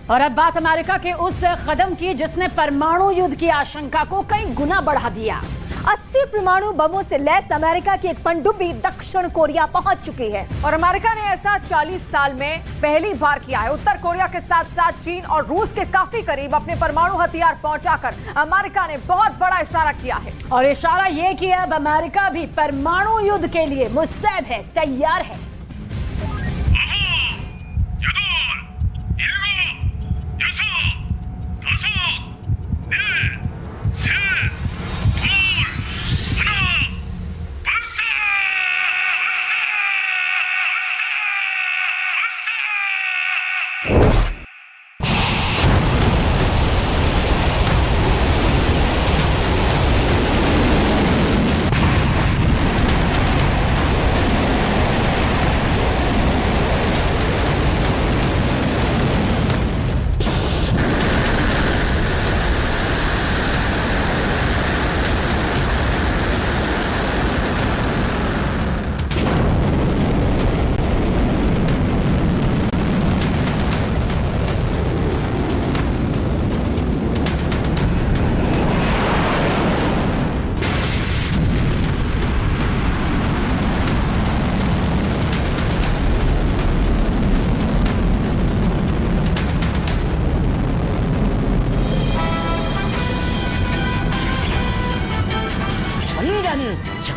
और अब बात अमेरिका के उस कदम की जिसने परमाणु युद्ध की आशंका को कई गुना बढ़ा दिया। 80 परमाणु बमों से लैस अमेरिका की एक पनडुब्बी दक्षिण कोरिया पहुंच चुकी है और अमेरिका ने ऐसा 40 साल में पहली बार किया है। उत्तर कोरिया के साथ साथ चीन और रूस के काफी करीब अपने परमाणु हथियार पहुंचाकर अमेरिका ने बहुत बड़ा इशारा किया है। और इशारा यह कि अब अमेरिका भी परमाणु युद्ध के लिए मुस्तैद है, तैयार है।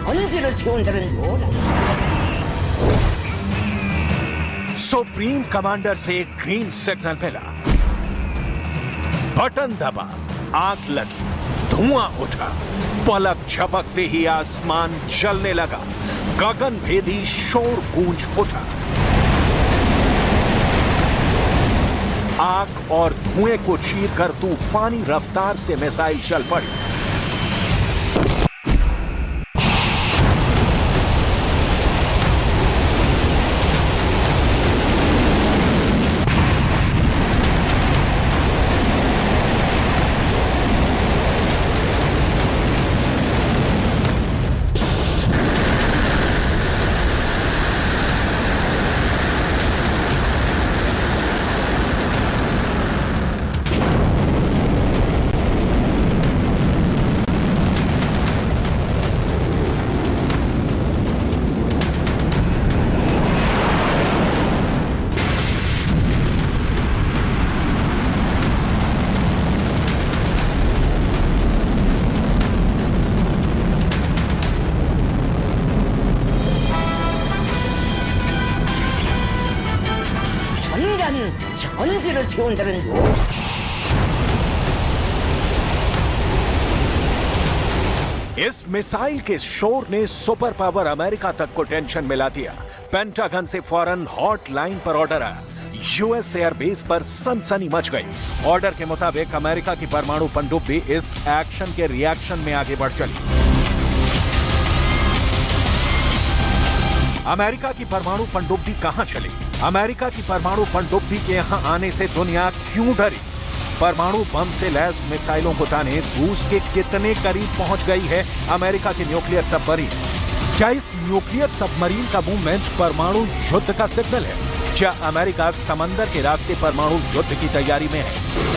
전지를 태운다는 뭐라? सुप्रीम कमांडर से ग्रीन सिग्नल मिला, बटन दबा, आग लगी, धुआं उठा, पलक झपकते ही आसमान जलने लगा, गगन भेदी शोर गूंज उठा। आग और धुएं को चीरकर तूफानी रफ्तार से मिसाइल चल पड़ी। 전지를 태운다는 뭐라? इस मिसाइल के शोर ने सुपर पावर अमेरिका तक को टेंशन मिला दिया। पेंटागन से फौरन हॉटलाइन पर ऑर्डर आया। यूएस एयरबेस पर सनसनी मच गई। ऑर्डर के मुताबिक अमेरिका की परमाणु पनडुब्बी इस एक्शन के रिएक्शन में आगे बढ़ चली। अमेरिका की परमाणु पनडुब्बी कहां चली? अमेरिका की परमाणु पनडुब्बी के यहां आने से दुनिया क्यों डरी? परमाणु बम से लैस मिसाइलों को ताने रूस के कितने करीब पहुंच गई है अमेरिका की न्यूक्लियर सबमरीन? क्या इस न्यूक्लियर सबमरीन का मूवमेंट परमाणु युद्ध का सिग्नल है? क्या अमेरिका समंदर के रास्ते परमाणु युद्ध की तैयारी में है?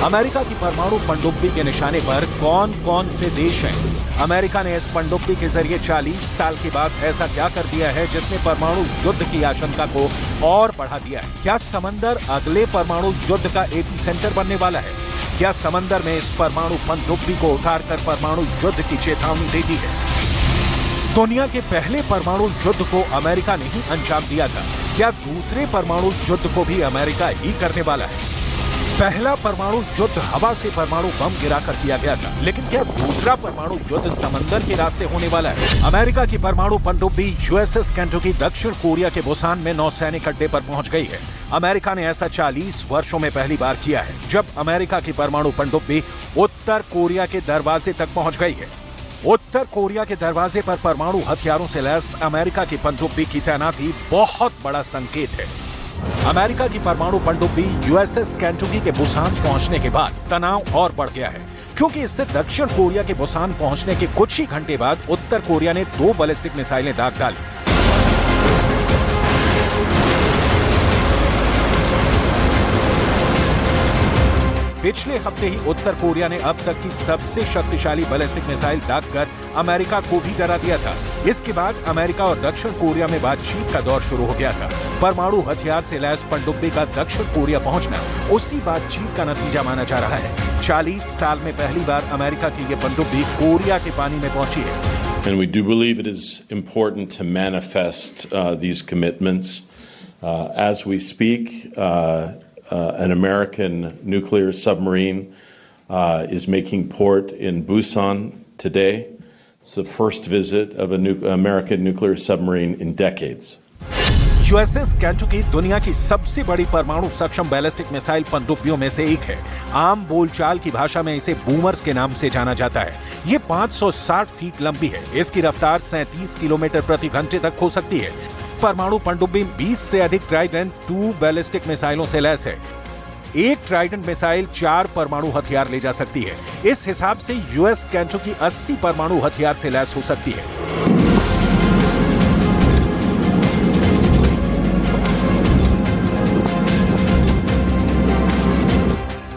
अमेरिका की परमाणु पनडुब्बी के निशाने पर कौन कौन से देश हैं? अमेरिका ने इस पनडुब्बी के जरिए 40 साल के बाद ऐसा क्या कर दिया है जिसने परमाणु युद्ध की आशंका को और बढ़ा दिया है? क्या समंदर अगले परमाणु युद्ध का एपीसेंटर बनने वाला है? क्या समंदर में इस परमाणु पनडुब्बी को उतारकर परमाणु युद्ध की चेतावनी दे दी है? दुनिया के पहले परमाणु युद्ध को अमेरिका ने ही अंजाम दिया था। क्या दूसरे परमाणु युद्ध को भी अमेरिका ही करने वाला है? पहला परमाणु युद्ध हवा से परमाणु बम गिराकर किया गया था, लेकिन क्या दूसरा परमाणु युद्ध समंदर के रास्ते होने वाला है? अमेरिका की परमाणु पनडुब्बी यूएसएस केंटुकी दक्षिण कोरिया के बुसान में नौसैनिक अड्डे पर पहुंच गई है। अमेरिका ने ऐसा 40 वर्षों में पहली बार किया है, जब अमेरिका की परमाणु पनडुब्बी उत्तर कोरिया के दरवाजे तक पहुंच गई है। उत्तर कोरिया के दरवाजे पर परमाणु हथियारों से लैस अमेरिका की पनडुब्बी की तैनाती बहुत बड़ा संकेत है। अमेरिका की परमाणु पनडुब्बी यूएसएस केंटुकी के बुसान पहुंचने के बाद तनाव और बढ़ गया है, क्योंकि इससे दक्षिण कोरिया के बुसान पहुंचने के कुछ ही घंटे बाद उत्तर कोरिया ने 2 बैलिस्टिक मिसाइलें दाग डाली। पिछले हफ्ते ही उत्तर कोरिया ने अब तक की सबसे शक्तिशाली बैलिस्टिक मिसाइल दागकर अमेरिका को भी डरा दिया था। इसके बाद अमेरिका और दक्षिण कोरिया में बातचीत का दौर शुरू हो गया था। परमाणु हथियार से लैस पनडुब्बी का दक्षिण कोरिया पहुंचना उसी बातचीत का नतीजा माना जा रहा है। 40 साल में पहली बार अमेरिका की ये पनडुब्बी कोरिया के पानी में पहुंची है। And we do believe it is important to manifest these commitments. As we speak, an American nuclear submarine is making port in Busan today. It's the first visit of an American nuclear submarine in decades. USS Kentucky दुनिया की सबसे बड़ी परमाणु सक्षम ballistic missile पनडुब्बियों में से एक है। आम बोलचाल की भाषा में इसे बूमर्स के नाम से जाना जाता है। ये 560 फीट लंबी है। इसकी रफ्तार 37 किलोमीटर प्रति घंटे तक हो सकती है। परमाणु पनडुब्बी 20 से अधिक ट्राइडेंट 2 बैलिस्टिक मिसाइलों से लैस है। एक ट्राइडेंट मिसाइल 4 परमाणु हथियार ले जा सकती है। इस हिसाब से यूएस केंटुकी 80 परमाणु हथियार से लैस हो सकती है।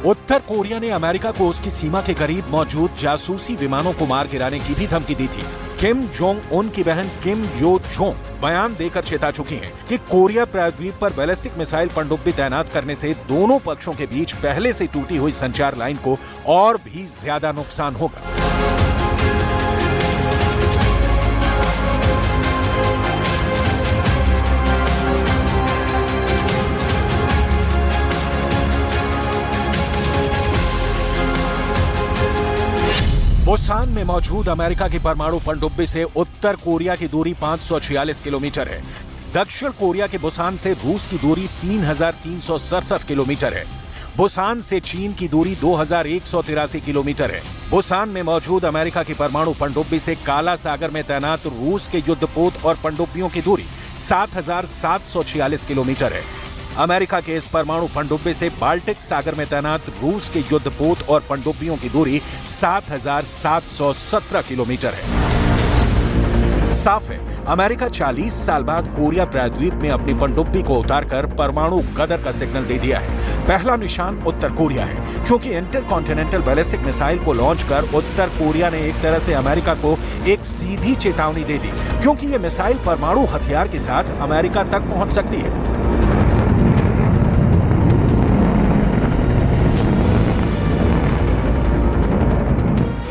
उत्तर कोरिया ने अमेरिका को उसकी सीमा के करीब मौजूद जासूसी विमानों को मार गिराने की भी धमकी दी थी। किम जोंग उन की बहन किम यो जोंग बयान देकर चेता चुकी हैं कि कोरिया प्रायद्वीप पर बैलिस्टिक मिसाइल पनडुब्बी तैनात करने से दोनों पक्षों के बीच पहले से टूटी हुई संचार लाइन को और भी ज्यादा नुकसान होगा। बुसान में मौजूद अमेरिका की परमाणु पनडुब्बी से उत्तर कोरिया की दूरी 546 किलोमीटर है। दक्षिण कोरिया के बुसान से रूस की दूरी 3367 किलोमीटर है। बुसान से चीन की दूरी 2183 किलोमीटर है। बुसान में मौजूद अमेरिका की परमाणु पनडुब्बी से काला सागर में तैनात रूस के युद्धपोत और पनडुब्बियों की दूरी 7746 किलोमीटर है। अमेरिका के इस परमाणु पनडुब्बी से बाल्टिक सागर में तैनात रूस के युद्धपोत और पनडुब्बियों की दूरी 7717 किलोमीटर है। साफ है, अमेरिका 40 साल बाद कोरिया प्रायद्वीप में अपनी पनडुब्बी को उतारकर परमाणु गदर का सिग्नल दे दिया है। पहला निशान उत्तर कोरिया है, क्योंकि इंटरकॉन्टिनेंटल बैलिस्टिक मिसाइल को लॉन्च कर उत्तर कोरिया ने एक तरह से अमेरिका को एक सीधी चेतावनी दे दी, क्योंकि ये मिसाइल परमाणु हथियार के साथ अमेरिका तक पहुंच सकती है।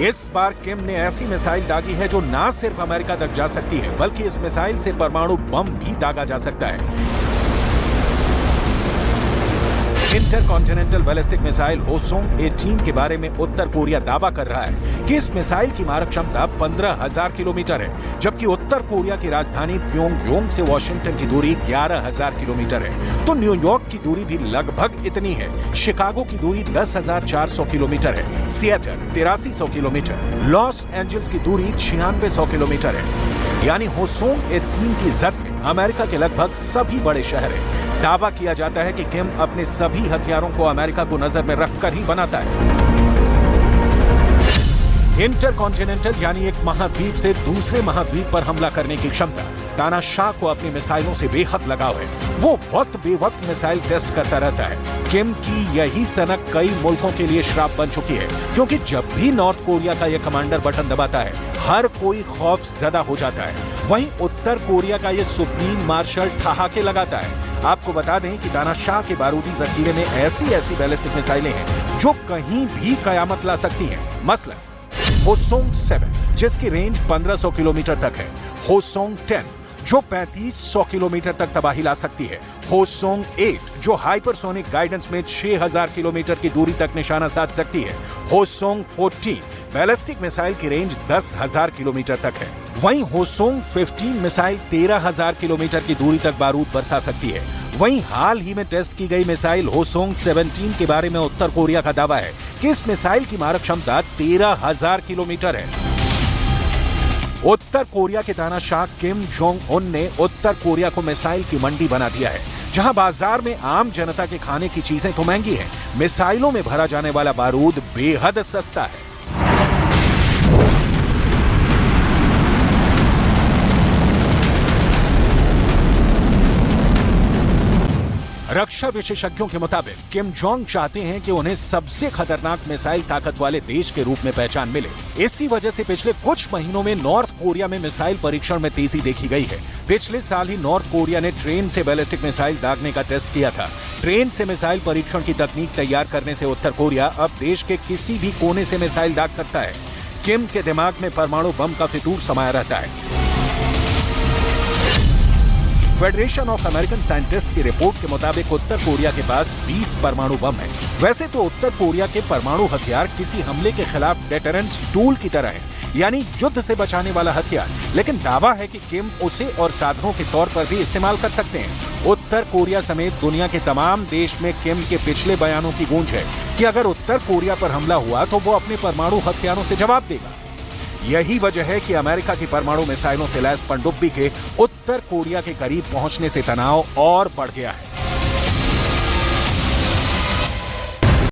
इस बार किम ने ऐसी मिसाइल दागी है जो ना सिर्फ अमेरिका तक जा सकती है, बल्कि इस मिसाइल से परमाणु बम भी दागा जा सकता है। इंटरकॉन्टिनेंटल बैलिस्टिक मिसाइल होसोंग 18 के बारे में उत्तर कोरिया दावा कर रहा है कि इस मिसाइल की मारक क्षमता 15,000 किलोमीटर है, जबकि उत्तर कोरिया की राजधानी प्योंगयांग से वॉशिंगटन की दूरी 11,000 किलोमीटर है। तो न्यूयॉर्क की दूरी भी लगभग इतनी है। शिकागो की दूरी 10,400 किलोमीटर है। Seattle 8300 kilometre. लॉस एंजल्स की दूरी 9600 किलोमीटर है। यानी होसोंग 18 की जद में अमेरिका के लगभग सभी बड़े शहर हैं। दावा किया जाता है कि किम अपने सभी हथियारों को अमेरिका को नजर में रखकर ही बनाता है। इंटरकॉन्टिनेंटल यानी एक महाद्वीप से दूसरे महाद्वीप पर हमला करने की क्षमता तानाशाह को अपनी मिसाइलों से बेहद लगाव है। वो वक्त बेवक्त मिसाइल टेस्ट करता रहता है। किम की यही सनक कई मुल्कों के लिए श्राप बन चुकी है, क्योंकि जब भी नॉर्थ कोरिया का यह कमांडर बटन दबाता है, हर कोई खौफ ज़दा हो जाता है। वहीं उत्तर कोरिया का ये सुप्रीम मार्शल ठहाके लगाता है। आपको बता दें कि तानाशाह के बारूदी जखीरे में ऐसी बैलिस्टिक मिसाइलें हैं जो कहीं भी कयामत ला सकती हैं। मसलन होसोंग 7 जिसकी रेंज 1500 किलोमीटर तक है, होसोंग 10 जो 3500 किलोमीटर तक तबाही ला सकती है, होसोंग 8 जो हाइपरसोनिक गाइडेंस में 6000 किलोमीटर की दूरी तक निशाना साध सकती है, होसोंग 14 बैलिस्टिक मिसाइल की रेंज 10,000 किलोमीटर तक है। वहीं होसोंग 15 मिसाइल 13,000 किलोमीटर की दूरी तक बारूद बरसा सकती है। वहीं हाल ही में टेस्ट की गई मिसाइल होसोंग 17 के बारे में उत्तर कोरिया का दावा है कि इस मिसाइल की मारक क्षमता 13,000 किलोमीटर है। उत्तर कोरिया के तानाशाह किम जोंग उन ने उत्तर कोरिया को मिसाइल की मंडी बना दिया है, जहां बाजार में आम जनता के खाने की चीजें तो महंगी हैं, मिसाइलों में भरा जाने वाला बारूद बेहद सस्ता है। रक्षा विशेषज्ञों के मुताबिक किम जोंग चाहते हैं कि उन्हें सबसे खतरनाक मिसाइल ताकत वाले देश के रूप में पहचान मिले। इसी वजह से पिछले कुछ महीनों में नॉर्थ कोरिया में मिसाइल परीक्षण में तेजी देखी गई है। पिछले साल ही नॉर्थ कोरिया ने ट्रेन से बैलिस्टिक मिसाइल दागने का टेस्ट किया था। ट्रेन से मिसाइल परीक्षण की तकनीक तैयार करने से उत्तर कोरिया अब देश के किसी भी कोने से मिसाइल दाग सकता है। किम के दिमाग में परमाणु बम का फितूर समाया रहता है। फेडरेशन ऑफ अमेरिकन साइंटिस्ट की रिपोर्ट के मुताबिक उत्तर कोरिया के पास 20 परमाणु बम है। वैसे तो उत्तर कोरिया के परमाणु हथियार किसी हमले के खिलाफ डेटरेंस टूल की तरह है, यानी युद्ध से बचाने वाला हथियार, लेकिन दावा है कि किम उसे और साधनों के तौर पर भी इस्तेमाल कर सकते हैं। उत्तर कोरिया समेत दुनिया के तमाम देश में किम के पिछले बयानों की गूंज है कि अगर उत्तर कोरिया पर हमला हुआ तो वो अपने परमाणु हथियारों से जवाब देगा। यही वजह है कि अमेरिका की परमाणु मिसाइलों से लैस पनडुब्बी के उत्तर कोरिया के करीब पहुंचने से तनाव और बढ़ गया है।